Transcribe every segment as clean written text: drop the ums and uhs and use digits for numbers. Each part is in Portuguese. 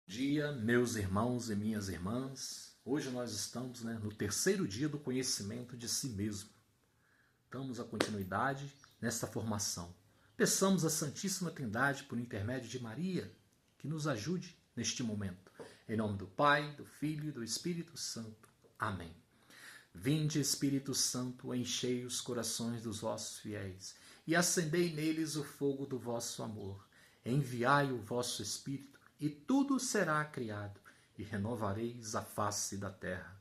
Dia, meus irmãos e minhas irmãs. Hoje nós estamos no terceiro dia do conhecimento de si mesmo. Damos a continuidade nesta formação. Peçamos à Santíssima Trindade, por intermédio de Maria, que nos ajude neste momento. Em nome do Pai, do Filho e do Espírito Santo. Amém. Vinde, Espírito Santo, enchei os corações dos vossos fiéis e acendei neles o fogo do vosso amor. Enviai o vosso Espírito e tudo será criado, e renovareis a face da terra.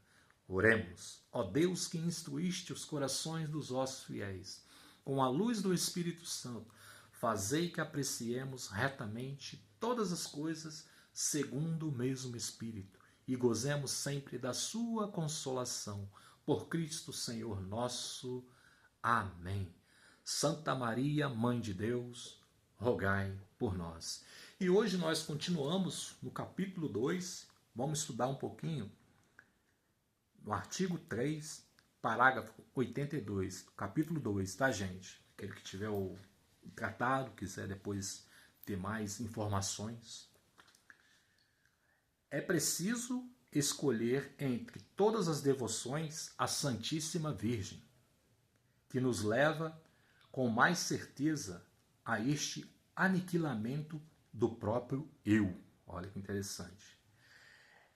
Oremos, ó Deus que instruíste os corações dos vossos fiéis, com a luz do Espírito Santo, fazei que apreciemos retamente todas as coisas segundo o mesmo Espírito, e gozemos sempre da sua consolação. Por Cristo Senhor nosso. Amém. Santa Maria, Mãe de Deus, rogai por nós. E hoje nós continuamos no capítulo 2, vamos estudar um pouquinho no artigo 3, parágrafo 82, capítulo 2, tá, gente? Aquele que tiver o tratado, quiser depois ter mais informações. É preciso escolher entre todas as devoções a Santíssima Virgem, que nos leva com mais certeza a este aniquilamento do próprio eu. Olha que interessante.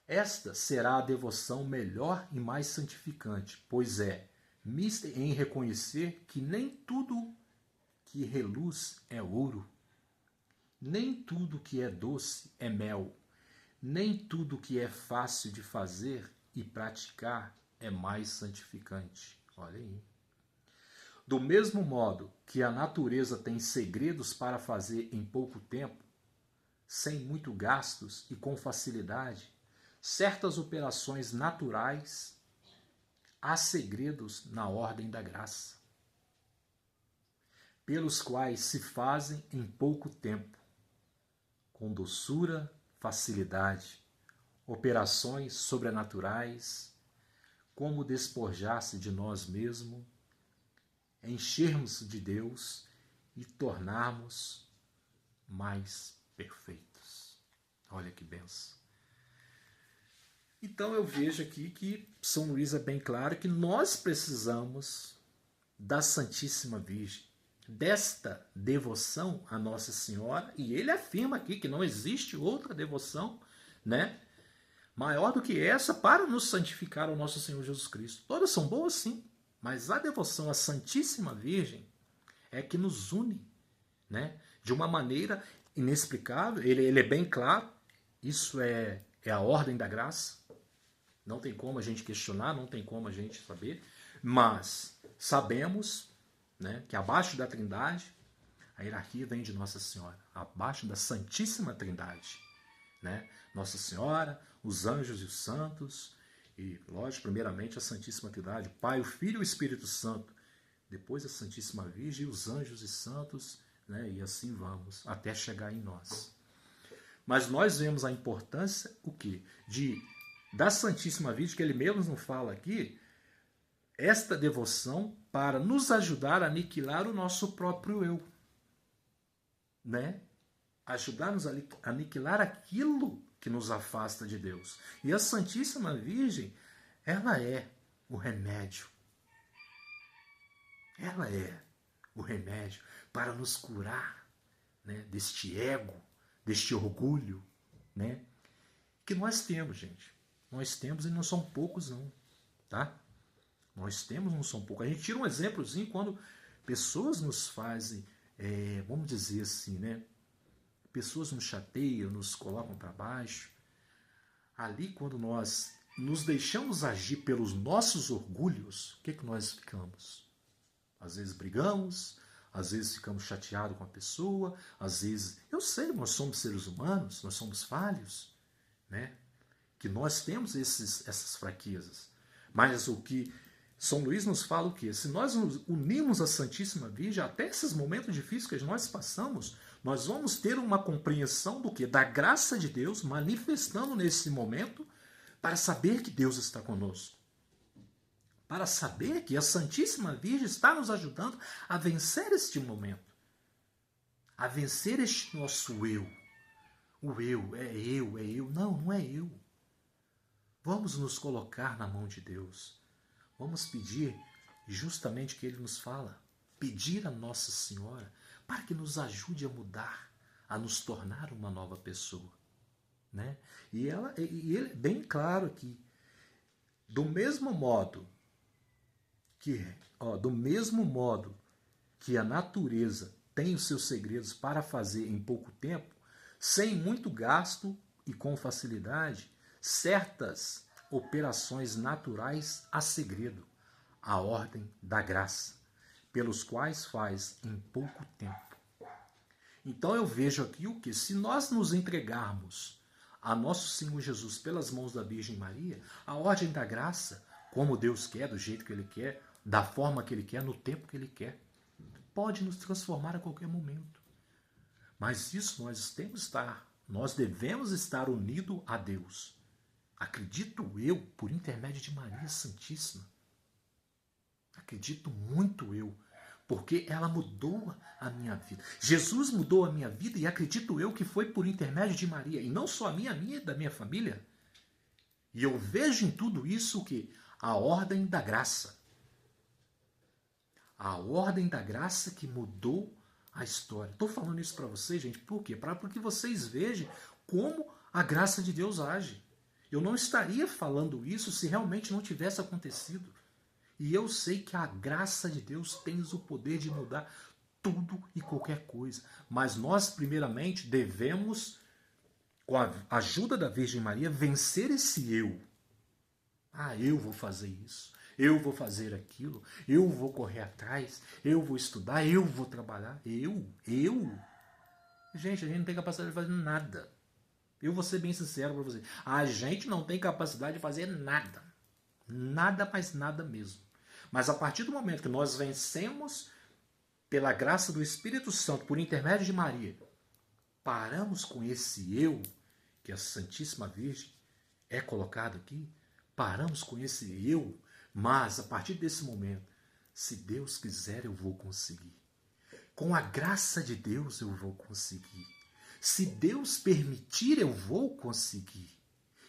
Esta será a devoção melhor e mais santificante, pois é mista em reconhecer que nem tudo que reluz é ouro, nem tudo que é doce é mel, nem tudo que é fácil de fazer e praticar é mais santificante. Olha aí. Do mesmo modo que a natureza tem segredos para fazer em pouco tempo, sem muito gastos e com facilidade, certas operações naturais, há segredos na ordem da graça, pelos quais se fazem em pouco tempo, com doçura, facilidade, operações sobrenaturais, como despojar-se de nós mesmos, enchermos de Deus e tornarmos mais perfeitos. Olha que benção. Então eu vejo aqui que São Luís é bem claro que nós precisamos da Santíssima Virgem, desta devoção à Nossa Senhora, e ele afirma aqui que não existe outra devoção, maior do que essa para nos santificar ao nosso Senhor Jesus Cristo. Todas são boas, sim, mas a devoção à Santíssima Virgem é que nos une, de uma maneira inexplicável. Ele é bem claro, isso é a ordem da graça, não tem como a gente questionar, não tem como a gente saber, mas sabemos que abaixo da Trindade, a hierarquia vem de Nossa Senhora, abaixo da Santíssima Trindade, Nossa Senhora, os anjos e os santos, e, lógico, primeiramente a Santíssima Trindade, o Pai, o Filho e o Espírito Santo, depois a Santíssima Virgem, os anjos e santos, e assim vamos, até chegar em nós. Mas nós vemos a importância, o quê? Da Santíssima Virgem, que ele mesmo não fala aqui, esta devoção para nos ajudar a aniquilar o nosso próprio eu. Ajudar-nos a aniquilar aquilo que nos afasta de Deus. E a Santíssima Virgem, ela é o remédio. Ela é o remédio para nos curar deste ego, deste orgulho que nós temos, gente. Nós temos, e não são poucos não, tá? Nós temos, não são poucos. A gente tira um exemplozinho quando pessoas nos fazem, vamos dizer assim, pessoas nos chateiam, nos colocam para baixo. Ali, quando nós nos deixamos agir pelos nossos orgulhos, o que nós ficamos? Às vezes brigamos, às vezes ficamos chateados com a pessoa, às vezes... Eu sei, nós somos seres humanos, nós somos falhos, que nós temos essas fraquezas. Mas o que São Luís nos fala o quê? Se nós nos unirmos à Santíssima Virgem, até esses momentos difíceis que nós passamos, nós vamos ter uma compreensão do quê? Da graça de Deus manifestando nesse momento para saber que Deus está conosco. Para saber que a Santíssima Virgem está nos ajudando a vencer este momento. A vencer este nosso eu. o eu, é eu, é eu. Não, não é eu. Vamos nos colocar na mão de Deus. Vamos pedir justamente o que Ele nos fala. Pedir a Nossa Senhora para que nos ajude a mudar, a nos tornar uma nova pessoa. Né? E ele é bem claro aqui. Do mesmo modo que a natureza tem os seus segredos para fazer em pouco tempo, sem muito gasto e com facilidade, certas operações naturais há segredo, a ordem da graça, pelos quais faz em pouco tempo. Então eu vejo aqui o que? Se nós nos entregarmos a nosso Senhor Jesus pelas mãos da Virgem Maria, a ordem da graça, como Deus quer, do jeito que Ele quer, da forma que Ele quer, no tempo que Ele quer, pode nos transformar a qualquer momento. Mas isso nós devemos estar unidos a Deus. Acredito eu, por intermédio de Maria Santíssima. Acredito muito eu, porque ela mudou a minha vida. Jesus mudou a minha vida e acredito eu que foi por intermédio de Maria. E não só a minha e da minha família. E eu vejo em tudo isso que a ordem da graça. A ordem da graça que mudou a história. Estou falando isso para vocês, gente, por quê? Para que vocês vejam como a graça de Deus age. Eu não estaria falando isso se realmente não tivesse acontecido. E eu sei que a graça de Deus tem o poder de mudar tudo e qualquer coisa. Mas nós, primeiramente, devemos, com a ajuda da Virgem Maria, vencer esse eu. Ah, eu vou fazer isso. Eu vou fazer aquilo. Eu vou correr atrás. Eu vou estudar. Eu vou trabalhar. Eu. Gente, a gente não tem capacidade de fazer nada. Eu vou ser bem sincero para você. A gente não tem capacidade de fazer nada. Nada, mas nada mesmo. Mas a partir do momento que nós vencemos pela graça do Espírito Santo, por intermédio de Maria, paramos com esse eu, que a Santíssima Virgem é colocado aqui, paramos com esse eu, mas a partir desse momento, se Deus quiser, eu vou conseguir. Com a graça de Deus, eu vou conseguir. Se Deus permitir, eu vou conseguir.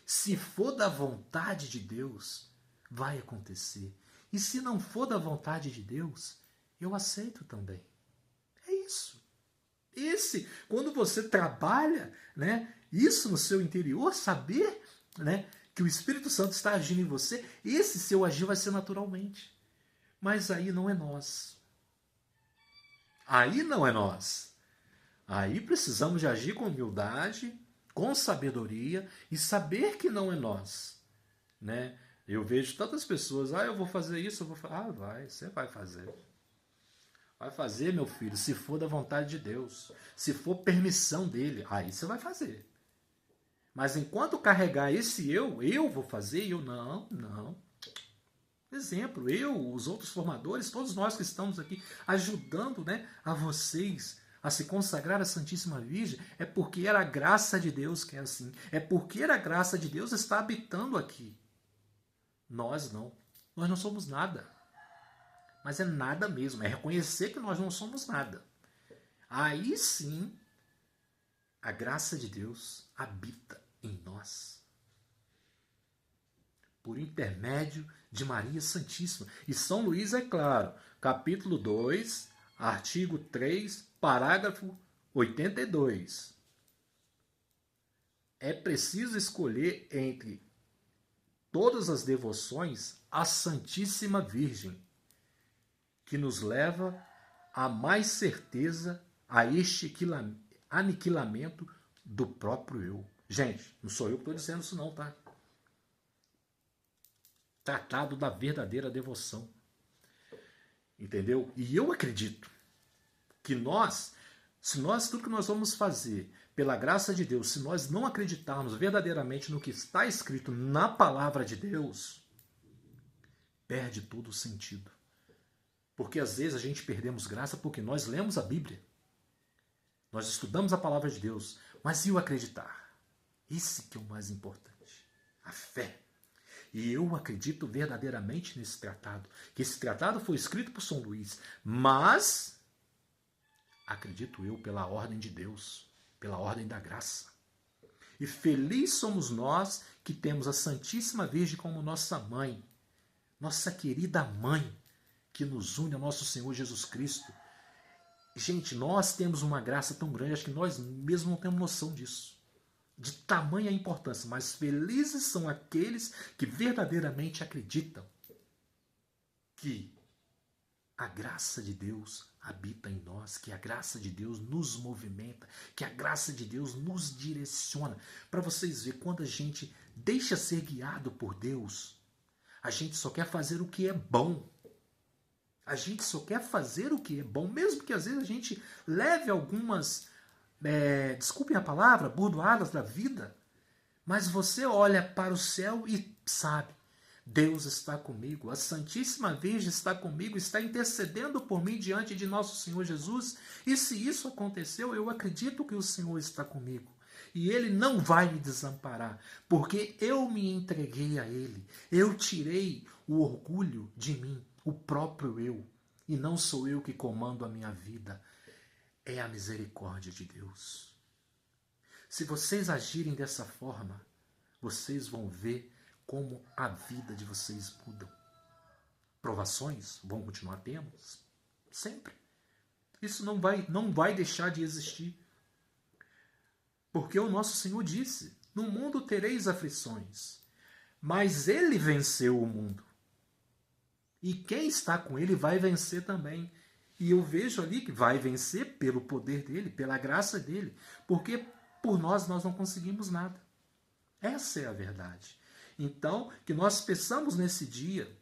Se for da vontade de Deus, vai acontecer. E se não for da vontade de Deus, eu aceito também. É isso. Quando você trabalha, né, isso no seu interior, saber, né, que o Espírito Santo está agindo em você, esse seu agir vai ser naturalmente. Mas aí não é nós. Aí não é nós. Aí precisamos de agir com humildade, com sabedoria e saber que não é nós. Né? Eu vejo tantas pessoas, eu vou fazer isso, eu vou fazer. Você vai fazer. Vai fazer, meu filho, se for da vontade de Deus. Se for permissão dele, aí você vai fazer. Mas enquanto carregar esse eu vou fazer, eu não. Exemplo, os outros formadores, todos nós que estamos aqui ajudando, né, a vocês a se consagrar à Santíssima Virgem, é porque era a graça de Deus que é assim. É porque a graça de Deus está habitando aqui. Nós não. Nós não somos nada. Mas é nada mesmo. É reconhecer que nós não somos nada. Aí sim, a graça de Deus habita em nós. Por intermédio de Maria Santíssima. E São Luís é claro. Capítulo 2, artigo 3, parágrafo 82. É preciso escolher entre todas as devoções a Santíssima Virgem, que nos leva a mais certeza a este aniquilamento do próprio eu. Gente, não sou eu que estou dizendo isso não, tá? Tratado da verdadeira devoção. Entendeu? E eu acredito que tudo que nós vamos fazer pela graça de Deus, se nós não acreditarmos verdadeiramente no que está escrito na palavra de Deus, perde todo o sentido. Porque às vezes a gente perdemos graça porque nós lemos a Bíblia. Nós estudamos a palavra de Deus. Mas e o acreditar? Esse que é o mais importante. A fé. E eu acredito verdadeiramente nesse tratado. Que esse tratado foi escrito por São Luís. Mas acredito eu pela ordem de Deus. Pela ordem da graça. E feliz somos nós que temos a Santíssima Virgem como nossa mãe, nossa querida mãe, que nos une ao nosso Senhor Jesus Cristo. Gente, nós temos uma graça tão grande, acho que nós mesmos não temos noção disso, de tamanha importância, mas felizes são aqueles que verdadeiramente acreditam que a graça de Deus habita em nós, que a graça de Deus nos movimenta, que a graça de Deus nos direciona. Para vocês verem, quando a gente deixa ser guiado por Deus, a gente só quer fazer o que é bom. A gente só quer fazer o que é bom, mesmo que às vezes a gente leve algumas, desculpem a palavra, burdoadas da vida, mas você olha para o céu e sabe, Deus está comigo, a Santíssima Virgem está comigo, está intercedendo por mim diante de nosso Senhor Jesus, e se isso aconteceu, eu acredito que o Senhor está comigo. E Ele não vai me desamparar, porque eu me entreguei a Ele, eu tirei o orgulho de mim, o próprio eu, e não sou eu que comando a minha vida, é a misericórdia de Deus. Se vocês agirem dessa forma, vocês vão ver como a vida de vocês muda. Provações vão continuar tendo, sempre. Isso não vai deixar de existir. Porque o nosso Senhor disse, no mundo tereis aflições, mas Ele venceu o mundo. E quem está com Ele vai vencer também. E eu vejo ali que vai vencer pelo poder dEle, pela graça dEle, porque por nós não conseguimos nada. Essa é a verdade. Então, que nós peçamos nesse dia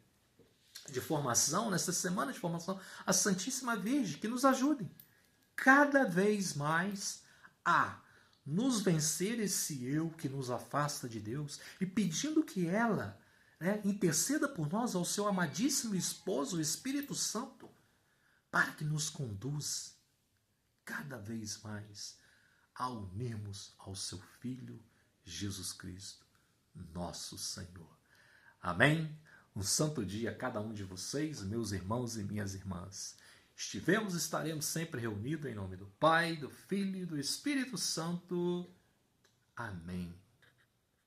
de formação, nessa semana de formação, a Santíssima Virgem que nos ajude cada vez mais a nos vencer esse eu que nos afasta de Deus e pedindo que ela interceda por nós ao seu amadíssimo esposo, o Espírito Santo, para que nos conduz cada vez mais a unirmos ao seu Filho Jesus Cristo, nosso Senhor. Amém? Um santo dia a cada um de vocês, meus irmãos e minhas irmãs. Estaremos sempre reunidos em nome do Pai, do Filho e do Espírito Santo. Amém.